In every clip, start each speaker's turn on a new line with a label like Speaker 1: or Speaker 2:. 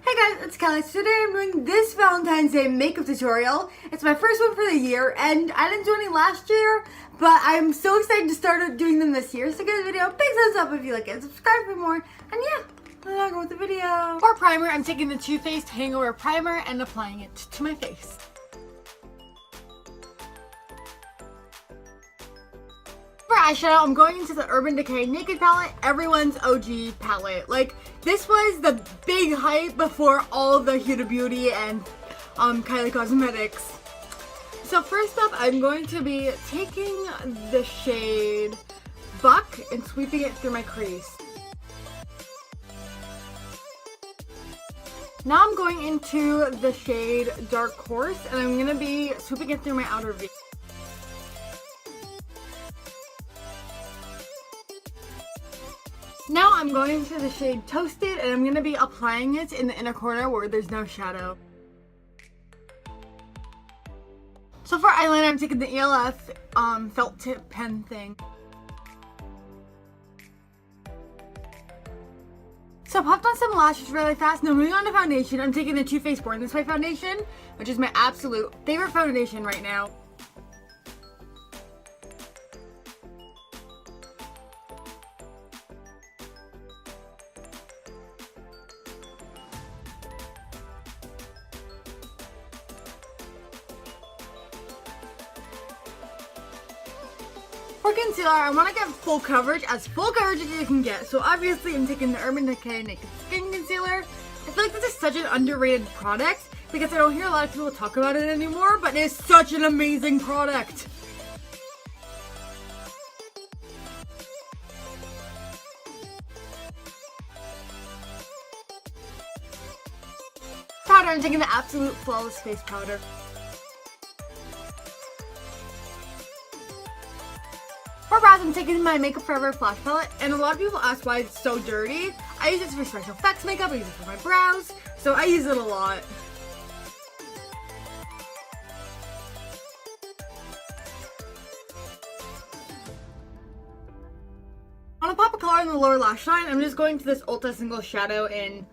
Speaker 1: Hey guys, it's Kelly. So today I'm doing this Valentine's Day makeup tutorial. It's my first one for the year, and I didn't do any last year, but I'm so excited to start doing them this year. So give the video a big thumbs up if you like it, subscribe for more, and yeah, let's go with the video.
Speaker 2: For primer, I'm taking the Too Faced Hangover Primer and applying it to my face. For eyeshadow, I'm going into the Urban Decay Naked palette, everyone's OG palette. Like, this was the big hype before all the Huda Beauty and Kylie Cosmetics. So first up, I'm going to be taking the shade Buck and sweeping it through my crease. Now I'm going into the shade Dark Horse, and I'm going to be sweeping it through my outer V. Now I'm going into the shade Toasted, and I'm going to be applying it in the inner corner where there's no shadow. So for eyeliner, I'm taking the ELF felt tip pen thing. So I popped on some lashes really fast. Now moving on to foundation, I'm taking the Too Faced Born This Way foundation, which is my absolute favorite foundation right now. For concealer, I want to get as full coverage as you can get. So obviously I'm taking the Urban Decay Naked Skin Concealer. I feel like this is such an underrated product because I don't hear a lot of people talk about it anymore, but it is such an amazing product. Powder, I'm taking the Absolute Flawless Face Powder. For brows, I'm taking my Makeup Forever Flash Palette, and a lot of people ask why it's so dirty. I use it for special effects makeup, I use it for my brows, so I use it a lot. I want to pop a color in the lower lash line. I'm just going to this Ulta Single Shadow in...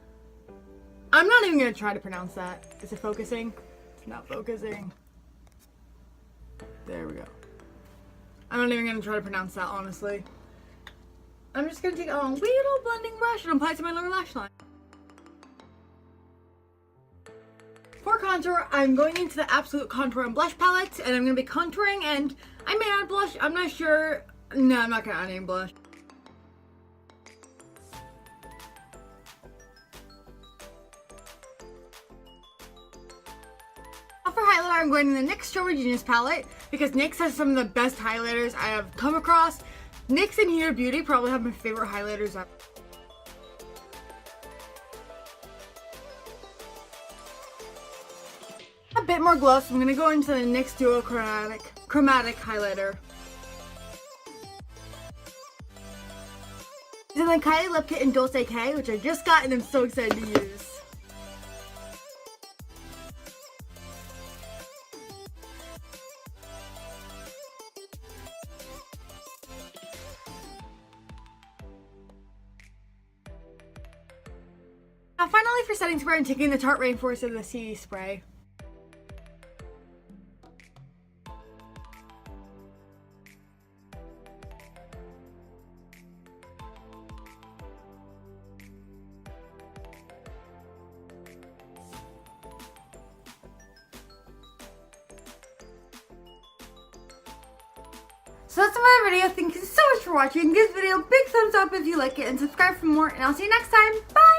Speaker 2: I'm not even going to try to pronounce that. Is it focusing? It's not focusing. There we go. I'm not even going to try to pronounce that, honestly. I'm just going to take a little blending brush and apply it to my lower lash line. For contour, I'm going into the Absolute Contour and Blush palette, and I'm going to be contouring, and I may add blush. I'm not sure. No, I'm not going to add any blush. For highlighter, I'm going to the NYX Strawberry Genius palette because NYX has some of the best highlighters I have come across. NYX and Huda Beauty probably have my favorite highlighters ever. A bit more glow, so I'm going to go into the NYX Duo Chromatic highlighter. Then the Kylie Lip Kit in Dulce K, which I just got and I'm so excited to use. Now finally for setting spray, I'm taking the Tarte Rainforest of the CD spray. So that's my video. Thank you so much for watching. Give this video a big thumbs up if you like it and subscribe for more, and I'll see you next time. Bye!